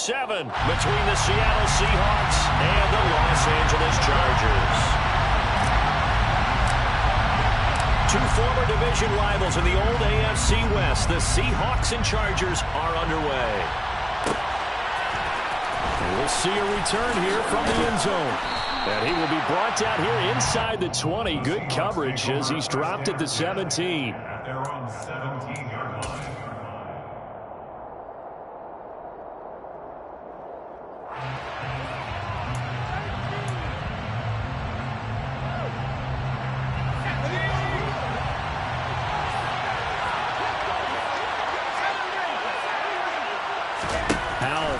7 between the Seattle Seahawks and the Los Angeles Chargers. Two former division rivals in the old AFC West, the Seahawks and Chargers, are underway. And we'll see a return here from the end zone. And he will be brought down here inside the 20. Good coverage as he's dropped at the 17. At their own 17-yard line.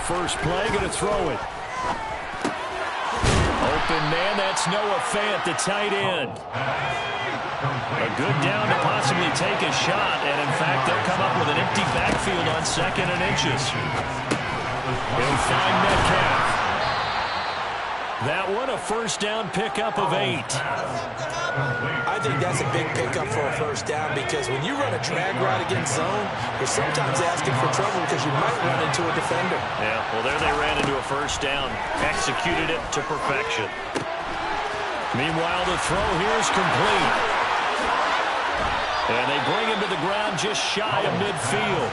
First play, going to throw it. Open man, that's Noah Fant, the tight end. A good down to possibly take a shot, and in fact, they'll come up with an empty backfield on 2nd and inches. He'll find Metcalf. That one, a first down pickup of 8. I think that's a big pickup for a first down because when you run a drag route against zone, you're sometimes asking for trouble because you might run into a defender. Yeah, well, there they ran into a first down. Executed it to perfection. Meanwhile, the throw here is complete. And they bring him to the ground just shy of midfield.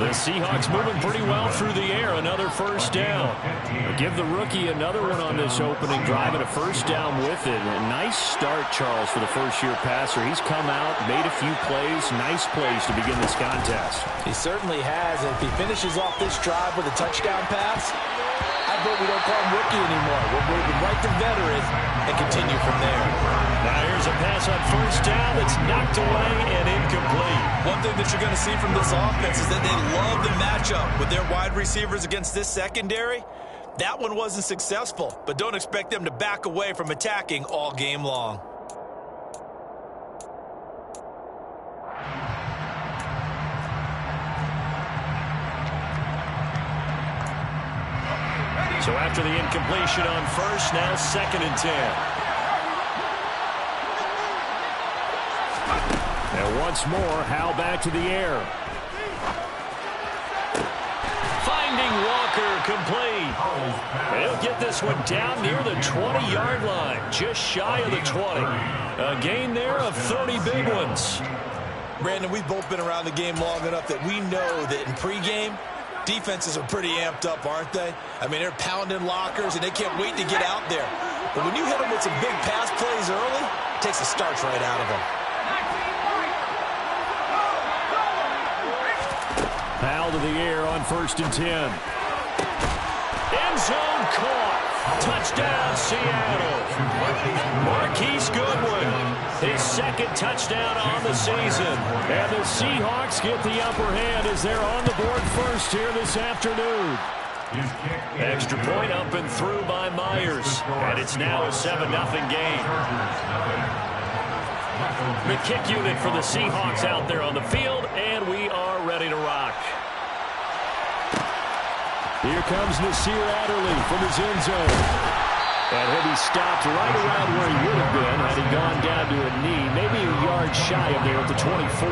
The Seahawks moving pretty well through the air. Another first down. Give the rookie another one on this opening drive and a first down with it. A nice start, Charles, for the first-year passer. He's come out, made a few plays, nice plays to begin this contest. He certainly has. And if he finishes off this drive with a touchdown pass, I bet we don't call him rookie anymore. We'll move him right to veteran and continue from there. Now here's a pass on first down that's knocked away and incomplete. One thing that you're going to see from this offense is that they love the matchup with their wide receivers against this secondary. That one wasn't successful, but don't expect them to back away from attacking all game long. So after the incompletion on first, now 2nd and 10. And once more, Howell back to the air. Finding Walker complete. He'll get this one down near the 20-yard line, just shy of the 20. A gain there of 30 big ones. Brandon, we've both been around the game long enough that we know that in pregame, defenses are pretty amped up, aren't they? I mean, they're pounding lockers, and they can't wait to get out there. But when you hit them with some big pass plays early, it takes the starch right out of them. Powell to the air on 1st and 10. End zone caught. Touchdown, Seattle. Marquise Goodwin, his 2nd touchdown on the season. And the Seahawks get the upper hand as they're on the board first here this afternoon. Extra point up and through by Myers. And it's now a 7-0 game. The kick unit for the Seahawks out there on the field, and we are ready to rock. Here comes Nasir Adderley from his end zone. And he'll be stopped right around where he would have been had he gone down to a knee, maybe a yard shy of there at the 24.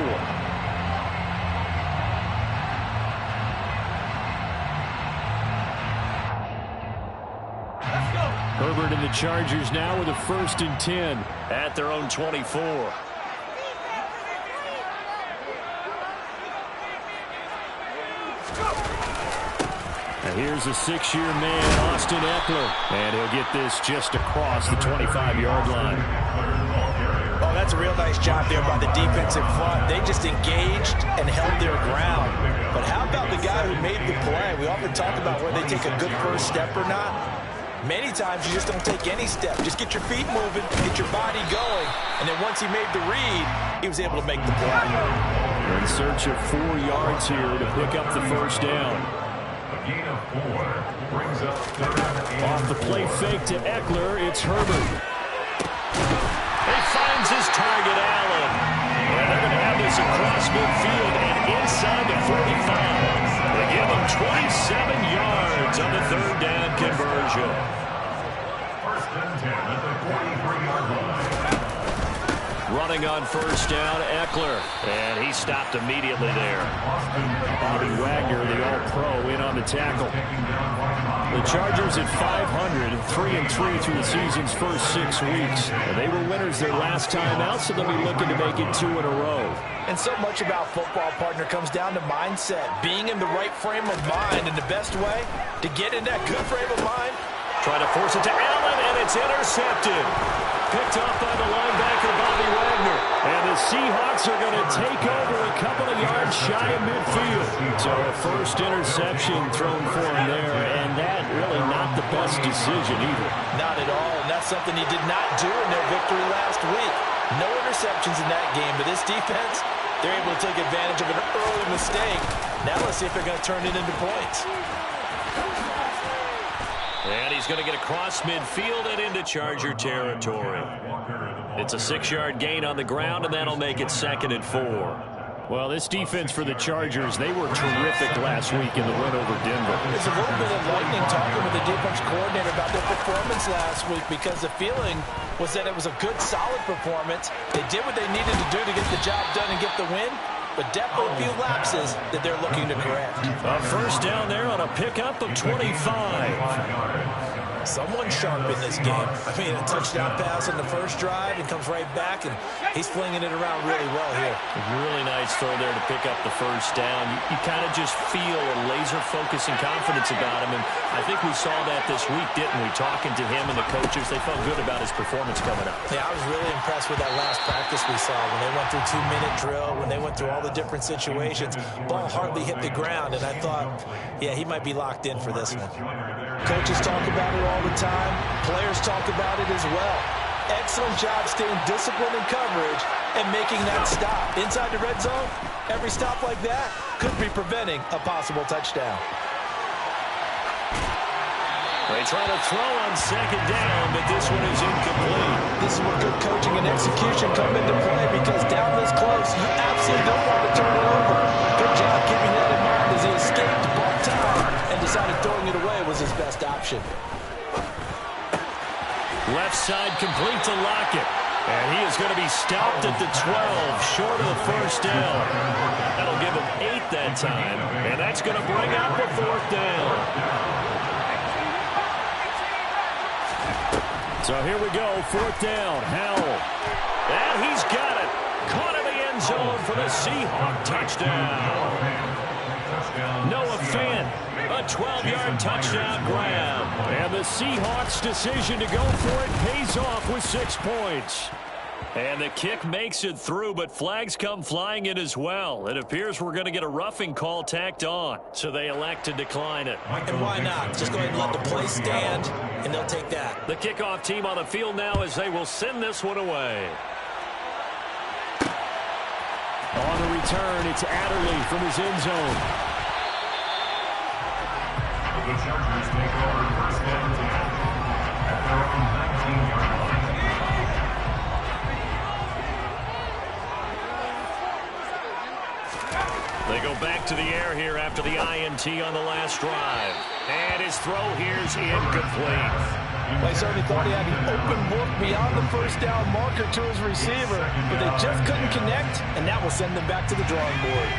Herbert and the Chargers now with a 1st and 10 at their own 24. And here's a 6-year man, Austin Eckler. And he'll get this just across the 25-yard line. Oh, that's a real nice job there by the defensive front. They just engaged and held their ground. But how about the guy who made the play? We often talk about whether they take a good first step or not. Many times you just don't take any step. Just get your feet moving, get your body going. And then once he made the read, he was able to make the play. In search of 4 yards here to pick up the first down. Gain of 4 brings up 3rd and 8. Off the play fake to Eckler, it's Herbert. He finds his target, Allen. And they're going to have this across midfield and inside the 45. They give him 27 yards on the 3rd down conversion. 1st and 10 at the 43-yard line. running on first down, Eckler. And he stopped immediately there. Bobby Wagner, the All-Pro, in on the tackle. The Chargers at 500, 3-3 through the season's first 6 weeks. And they were winners their last time out, so they'll be looking to make it 2 in a row. And so much about football, partner, comes down to mindset. Being in the right frame of mind, and the best way to get in that good frame of mind. Trying to force it to Allen, and it's intercepted. Picked off by the linebacker, Bobby Wagner. And the Seahawks are going to take over a couple of yards shy of midfield. So a first interception thrown for him there, and that really not the best decision either. Not at all, and that's something he did not do in their victory last week. No interceptions in that game, but this defense, they're able to take advantage of an early mistake. Now let's see if they're going to turn it into points. And he's going to get across midfield and into Charger territory. It's a 6-yard gain on the ground, and that'll make it 2nd and 4. Well, this defense for the Chargers, they were terrific last week in the win over Denver. There's a little bit of lightning talking with the defense coordinator about their performance last week, because the feeling was that it was a good, solid performance. They did what they needed to do to get the job done and get the win, but definitely a few lapses that they're looking to correct. A first down there on a pickup of 25. Someone sharp in this game. I mean, a touchdown pass in the first drive and comes right back, and he's flinging it around really well here. Really nice throw there to pick up the first down. You kind of just feel a laser focus and confidence about him, and I think we saw that this week, didn't we? Talking to him and the coaches, they felt good about his performance coming up. Yeah, I was really impressed with that last practice we saw when they went through 2-minute drill, when they went through all the different situations. Ball hardly hit the ground, and I thought, yeah, he might be locked in for this one. Coaches talk about it all the time. Players talk about it as well. Excellent job staying disciplined in coverage and making that stop. Inside the red zone, every stop like that could be preventing a possible touchdown. They try to throw on second down, but this one is incomplete. This is where good coaching and execution come into play, because down this close, you absolutely don't want to turn it over. Good job keeping that in mind as he escaped, bought time, and decided throwing it away was his best option. Left side complete to Lockett. And he is going to be stopped at the 12, short of the first down. That'll give him 8 that time, and that's going to bring up the 4th down. So here we go, 4th down, Howell. And he's got it. Caught in the end zone for the Seahawk touchdown. Noah Fant, a 12-yard touchdown grab. And the Seahawks' decision to go for it pays off with 6 points. And the kick makes it through, but flags come flying in as well. It appears we're going to get a roughing call tacked on, so they elect to decline it. And why not? Just go ahead and let the play stand, and they'll take that. The kickoff team on the field now as they will send this one away. On the return, it's Adderley from his end zone. The Chargers take over first and 10 at their own 19-yard line. They go back to the air here after the INT on the last drive. And his throw here's incomplete. Well, he certainly thought he had an open look beyond the first down marker to his receiver, but they just couldn't connect, and that will send them back to the drawing board.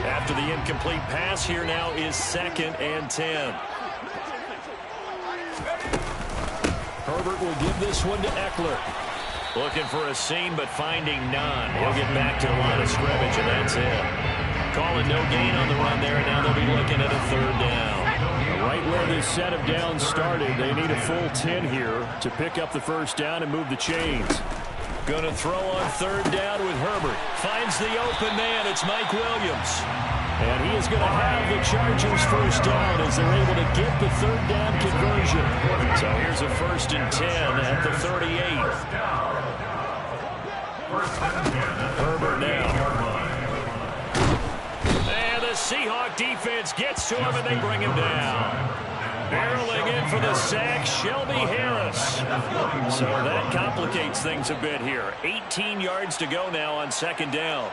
After the incomplete pass, here now is 2nd and 10. Herbert will give this one to Eckler. Looking for a seam, but finding none. He'll get back to the line of scrimmage, and that's it. Calling no gain on the run there, and now they'll be looking at a 3rd down. Right where this set of downs started, they need a full 10 here to pick up the first down and move the chains. Going to throw on 3rd down with Herbert. Finds the open man. It's Mike Williams. And he is going to have the Chargers first down as they're able to get the 3rd down conversion. So here's a 1st and 10 at the 38. Herbert now. And the Seahawk defense gets to him, and they bring him down. Barreling in for the sack, Shelby Harris. So that complicates things a bit here. 18 yards to go now on 2nd down.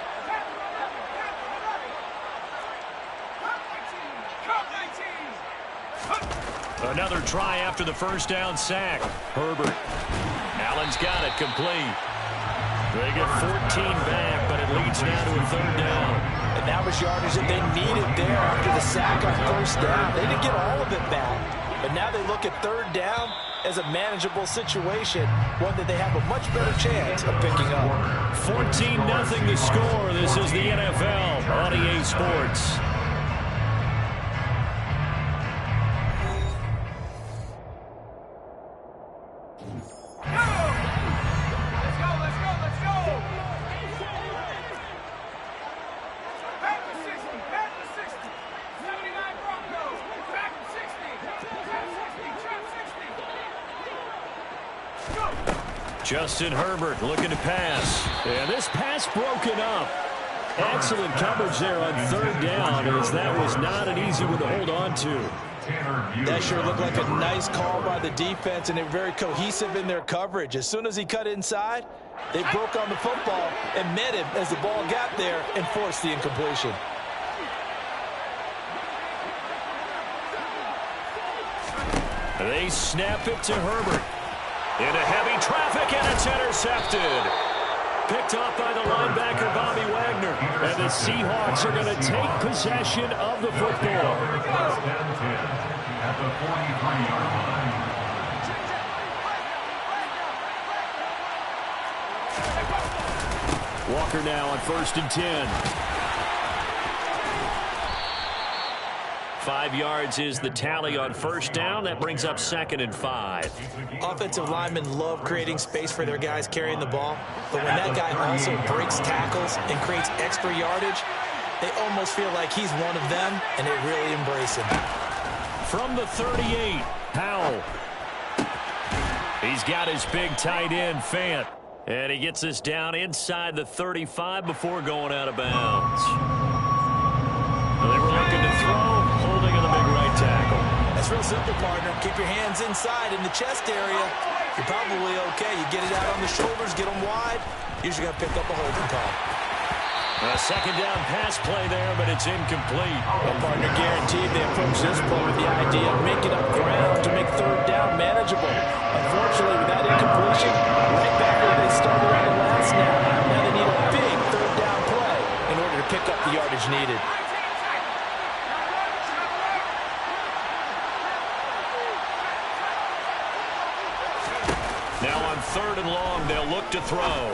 Another try after the first down sack. Herbert. Allen's got it complete. They get 14 back, but it leads now to a third down. And that was yardage that they needed there after the sack on first down. They didn't get all of it back, but now they look at third down as a manageable situation, one that they have a much better chance of picking up. 14-0 the score. This is the NFL on EA Sports. Justin Herbert looking to pass. And this pass broken up. Excellent coverage there on third down, as that was not an easy one to hold on to. That sure looked like a nice call by the defense, and they're very cohesive in their coverage. As soon as he cut inside, they broke on the football and met him as the ball got there and forced the incompletion. They snap it to Herbert. Into heavy traffic, and it's intercepted. Picked off by the linebacker, Bobby Wagner. And the Seahawks are going to take possession of the football. At the 43-yard line. Walker now on 1st and 10. 5 yards is the tally on first down. That brings up 2nd and 5. Offensive linemen love creating space for their guys carrying the ball, but when that guy also breaks tackles and creates extra yardage, they almost feel like he's one of them, and they really embrace him. From the 38, Powell. He's got his big tight end, Fant. And he gets us down inside the 35 before going out of bounds. They were looking to throw, holding in the big right tackle. That's real simple, partner. Keep your hands inside in the chest area. You're probably okay. You get it out on the shoulders, get them wide. Usually going to pick up a holding call. A second down pass play there, but it's incomplete. Well, partner, guaranteed they approach this play with the idea of making up ground to make third down manageable. Unfortunately, with that incompletion, right back where they started on the last snap. Now they need a big third down play in order to pick up the yardage needed. Now on 3rd and long, they'll look to throw.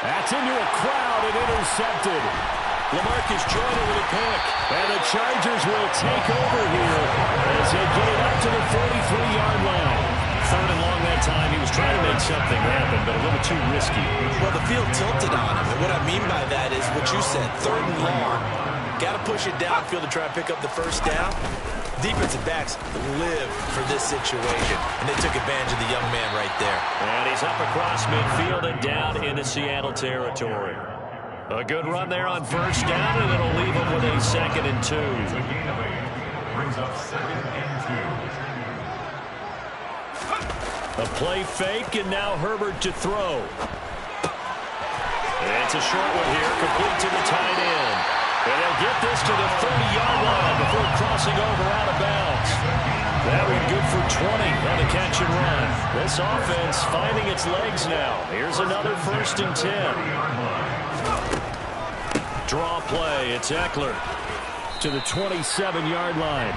That's into a crowd and intercepted. LaMarcus Joyner with a pick. And the Chargers will take over here as they get it up to the 43-yard line. 3rd and long that time. He was trying to make something happen, but a little too risky. Well, the field tilted on him. And what I mean by that is what you said, 3rd and long. Got to push it downfield to try and pick up the first down. Defensive backs live for this situation, and they took advantage of the young man right there. And he's up across midfield and down into Seattle territory. A good run there on first down, and it'll leave him with a 2nd and 2. The gain of 8 brings up 2nd and 2. A play fake, and now Herbert to throw. And it's a short one here, complete to the tight end. And they'll get this to the 30-yard line before crossing over out of bounds. That one good for 20 on the catch and run. This offense finding its legs now. Here's another 1st and 10. Draw play. It's Eckler to the 27-yard line.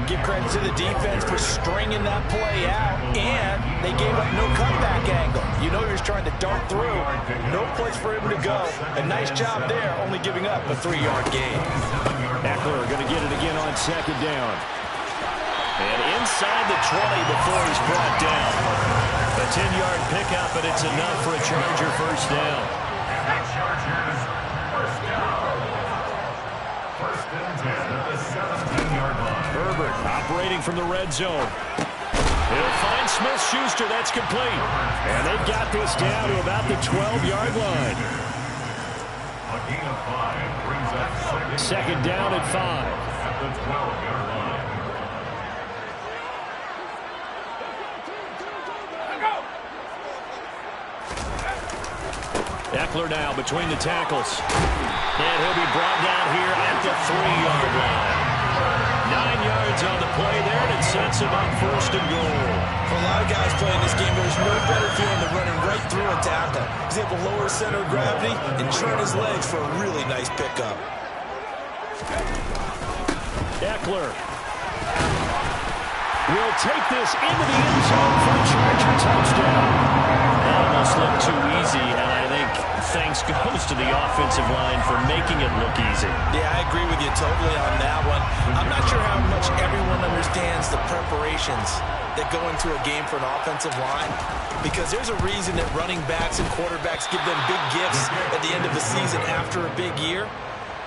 Give credit to the defense for stringing that play out, and they gave up no comeback angle. You know you're just trying to dart through. No place for him to go. A nice job there, only giving up a 3-yard gain. Eckler going to get it again on 2nd down. And inside the 20 before he's brought down. A 10-yard pickup, but it's enough for a Charger first down. Chargers first down. 1st and 10 at the 17-yard line. Herbert operating from the red zone. He'll find Smith-Schuster. That's complete. And they've got this down to about the 12-yard line. A gain of 5 brings up 2nd down at 5. At the 12-yard line. Eckler now between the tackles. And he'll be brought down here at the 3-yard line. 9 yards on the play there, and it's sets him up first and goal. For a lot of guys playing this game, there's no better feeling than running right through a tackle. He's able to lower center of gravity and turn his legs for a really nice pickup. Eckler will take this into the end zone for a Charger touchdown. That almost looked too easy, and I think thanks goes to the offensive line for making it look easy. Yeah, I agree with you totally on that one. I'm not sure how much everyone understands the preparations that go into a game for an offensive line, because there's a reason that running backs and quarterbacks give them big gifts at the end of the season after a big year.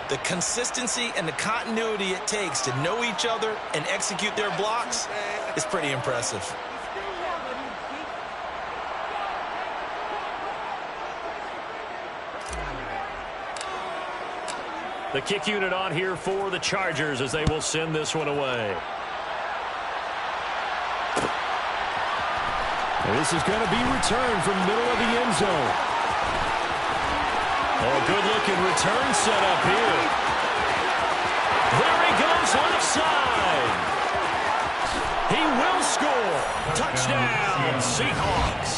The consistency and the continuity it takes to know each other and execute their blocks is pretty impressive. The kick unit on here for the Chargers as they will send this one away. This is going to be returned from the middle of the end zone. Oh, good-looking return set up here. There he goes left side. He will score. Touchdown, Seahawks.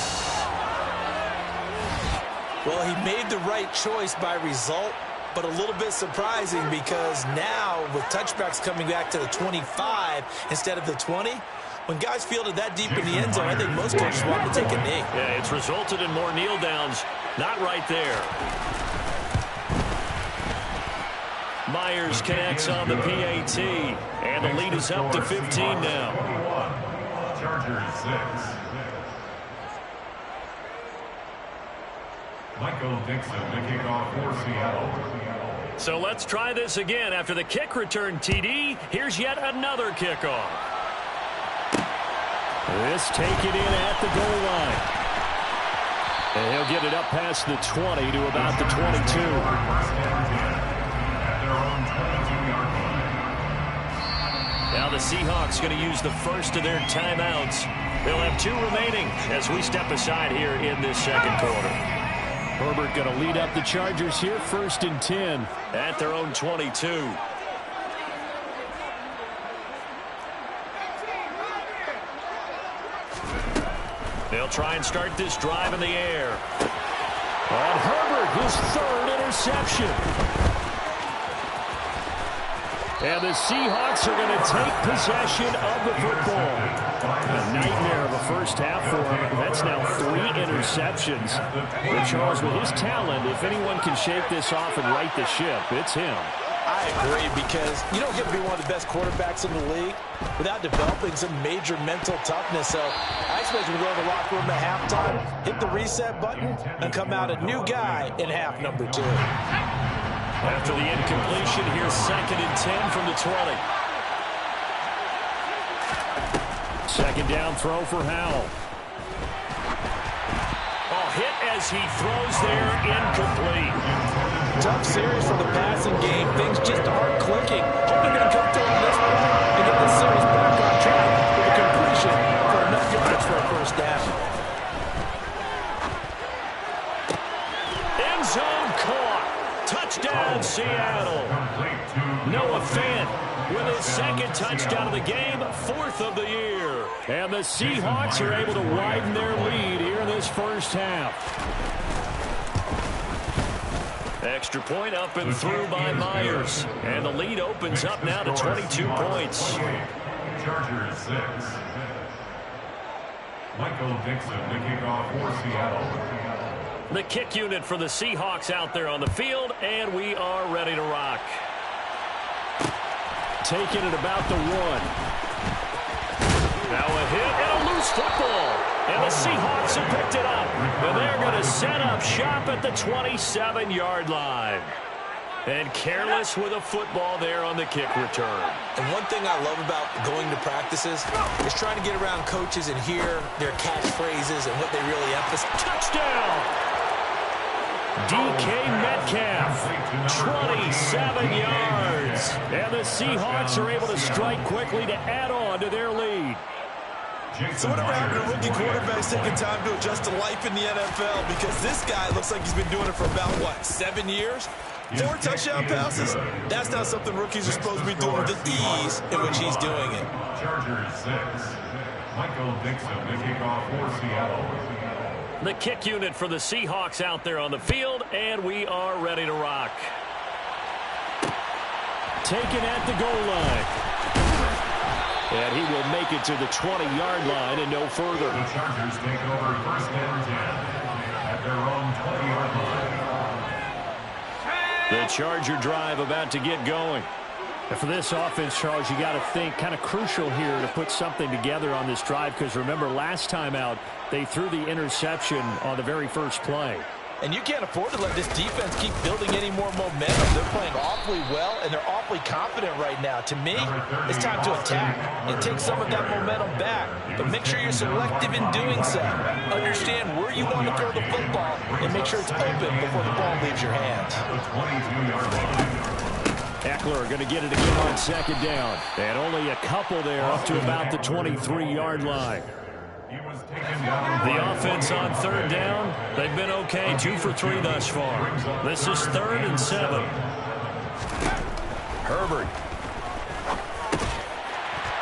Well, he made the right choice by result, but a little bit surprising because now with touchbacks coming back to the 25 instead of the 20, when guys fielded that deep in the end zone, I think most coaches want to take a knee. Yeah, it's resulted in more kneel downs. Not right there. Myers connects on the PAT, and the lead is up to 15 now. Chargers 6. Michael Dixon, the kickoff for Seattle. So let's try this again. After the kick return TD, here's yet another kickoff. This taken in at the goal line. And he'll get it up past the 20 to about the 22. Now the Seahawks going to use the first of their timeouts. They'll have 2 remaining as we step aside here in this second quarter. Herbert going to lead up the Chargers here, 1st and 10 at their own 22. They'll try and start this drive in the air. And Herbert, his 3rd interception. And the Seahawks are going to take possession of the football. A nightmare of a first half for him. That's now 3 interceptions. But Charles, with his talent, if anyone can shake this off and right the ship, it's him. I agree, because you don't get to be one of the best quarterbacks in the league without developing some major mental toughness. So I expect him to go in the locker room at halftime, hit the reset button, and come out a new guy in half number 2. After the incompletion, here's 2nd and 10 from the 20. Second down throw for Howell. Oh, hit as he throws there, incomplete. Tough series for the passing game. Things just aren't clicking. Hope they're going to come through on this one and get this series back on track with a completion for enough yards for a first down. End zone caught. Touchdown, Seattle. Noah Fant with his 2nd touchdown of the game, 4th of the year. And the Seahawks are able to widen their lead here in this first half. Extra point up and through by Myers. And the lead opens up now to 22 points. Chargers 6. Michael Dixon, the kickoff for Seattle. The kick unit for the Seahawks out there on the field, and we are ready to rock. Taking it about the 1. Now a hit and a loose football. And the Seahawks have picked it up. And they're going to set up shop at the 27-yard line. And careless with a football there on the kick return. And one thing I love about going to practices is trying to get around coaches and hear their catchphrases and what they really emphasize. Touchdown! DK Metcalf, 27 yards. And the Seahawks are able to strike quickly to add on to their lead. So whatever happened to rookie quarterbacks taking time to adjust to life in the NFL? Because this guy looks like he's been doing it for about, 7 years? 4 touchdown passes? That's not something rookies are supposed to be doing with the ease in which he's doing it. Chargers 6. Michael Dixon, the kickoff for Seattle. The kick unit for the Seahawks out there on the field, and we are ready to rock. Taken at the goal line. And he will make it to the 20-yard line and no further. The Chargers take over 1st and 10 at their own 20-yard line. The Charger drive about to get going. And for this offense, Charles, you got to think kind of crucial here to put something together on this drive, because remember last time out they threw the interception on the very first play. And you can't afford to let this defense keep building any more momentum. They're playing awfully well, and they're awfully confident right now. To me, it's time to attack and take some of that momentum back. But make sure you're selective in doing so. Understand where you want to throw the football and make sure it's open before the ball leaves your hands. The 22-yard line. Eckler going to get it again on 2nd down. And only a couple there up to about the 23-yard line. The offense on 3rd down, they've been okay, 2 for 3 thus far. This is 3rd and 7. Herbert.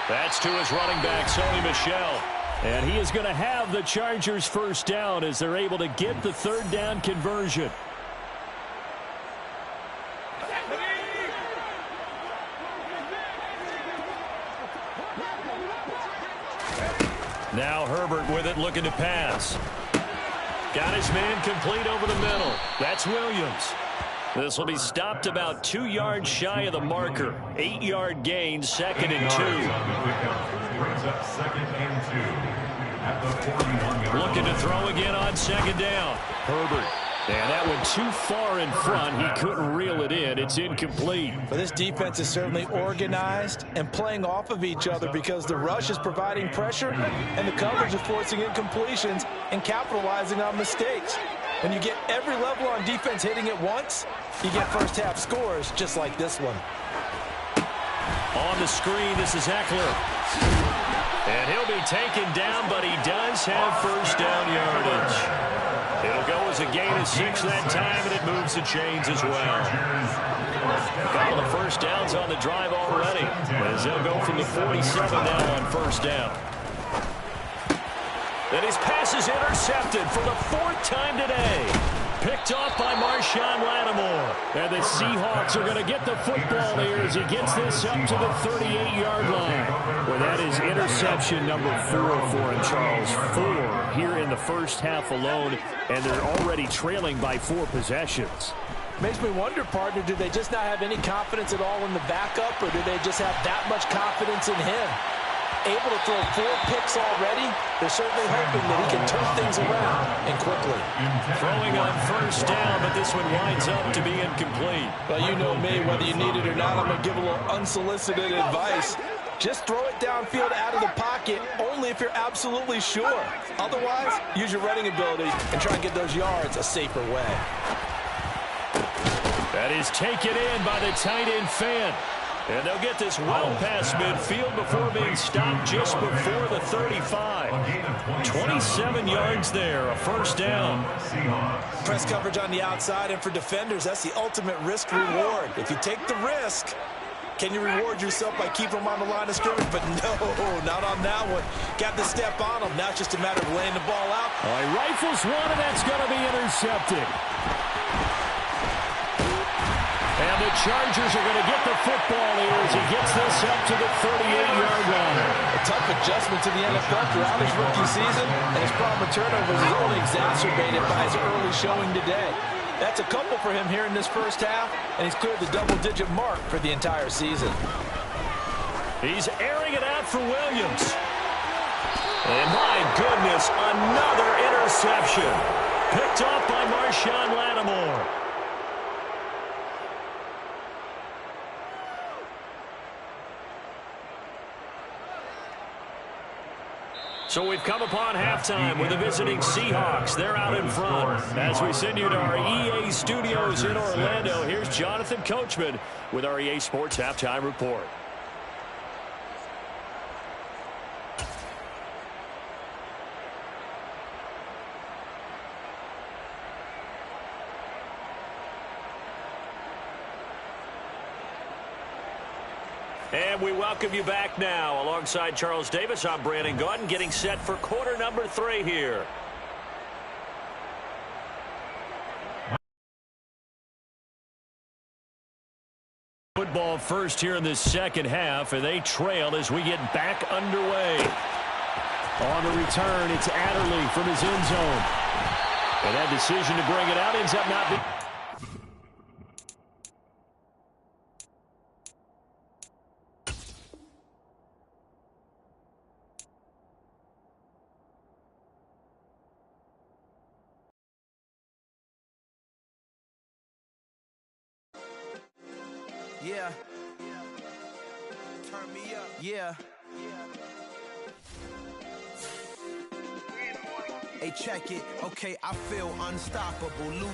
That's to his running back, Sony Michel. And he is going to have the Chargers 1st down as they're able to get the 3rd down conversion. Now Herbert with it, looking to pass. Got his man complete over the middle. That's Williams. This will be stopped about 2 yards shy of the marker. 8-yard gain, 2nd and 2. Brings up 2nd and 2 at the 41-yard line. Looking to throw again on 2nd down. Herbert. And that went too far in front. He couldn't reel it in. It's incomplete. But this defense is certainly organized and playing off of each other, because the rush is providing pressure and the coverage is forcing incompletions and capitalizing on mistakes. When you get every level on defense hitting at once, you get first half scores just like this one. On the screen, this is Eckler. And he'll be taken down, but he does have 1st down yardage. It'll go as a gain of 6 that time, and it moves the chains as well. A couple of 1st downs on the drive already, as they'll go from the 47 now on 1st down. And his pass is intercepted for the 4th time today. Picked off by Marshawn Lattimore. And the Seahawks are going to get the football here as he gets this up to the 38-yard line. Well, that is interception number 4 for him, Charles. 4 here in the first half alone, and they're already trailing by 4 possessions. Makes me wonder, partner, do they just not have any confidence at all in the backup, or do they just have that much confidence in him? Able to throw 4 picks already, they're certainly hoping that he can turn things around and quickly. Throwing on 1st down, but this one winds up to be incomplete. Well, you know me, whether you need it or not, I'm going to give a little unsolicited advice. Just throw it downfield out of the pocket only if you're absolutely sure. Otherwise, use your running ability and try and get those yards a safer way. That is taken in by the tight end Fan. And they'll get this well past midfield before being stopped just before the 35. 27 yards there, a 1st down. Press coverage on the outside, and for defenders, that's the ultimate risk reward. If you take the risk, can you reward yourself by keeping them on the line of scrimmage? But no, not on that one. Got the step on them. Now it's just a matter of laying the ball out. He rifles one, and that's going to be intercepted. And the Chargers are going to get the football here as he gets this up to the 38-yard line. A tough adjustment to the NFL throughout his rookie season, and his problem with turnovers is only exacerbated by his early showing today. That's a couple for him here in this first half, and he's cleared the double-digit mark for the entire season. He's airing it out for Williams. And my goodness, another interception. Picked off by Marshawn Lattimore. So we've come upon halftime with the visiting Seahawks. They're out in front. As we send you to our EA studios in Orlando, here's Jonathan Coachman with our EA Sports Halftime Report. And we welcome you back now. Alongside Charles Davis, I'm Brandon Gaudin, getting set for quarter number 3 here. Football first here in the second half, and they trail as we get back underway. On the return, it's Adderley from his end zone. And that decision to bring it out ends up not being... Yeah. Turn me up. Yeah. Hey, check it. Okay, I feel unstoppable. Lose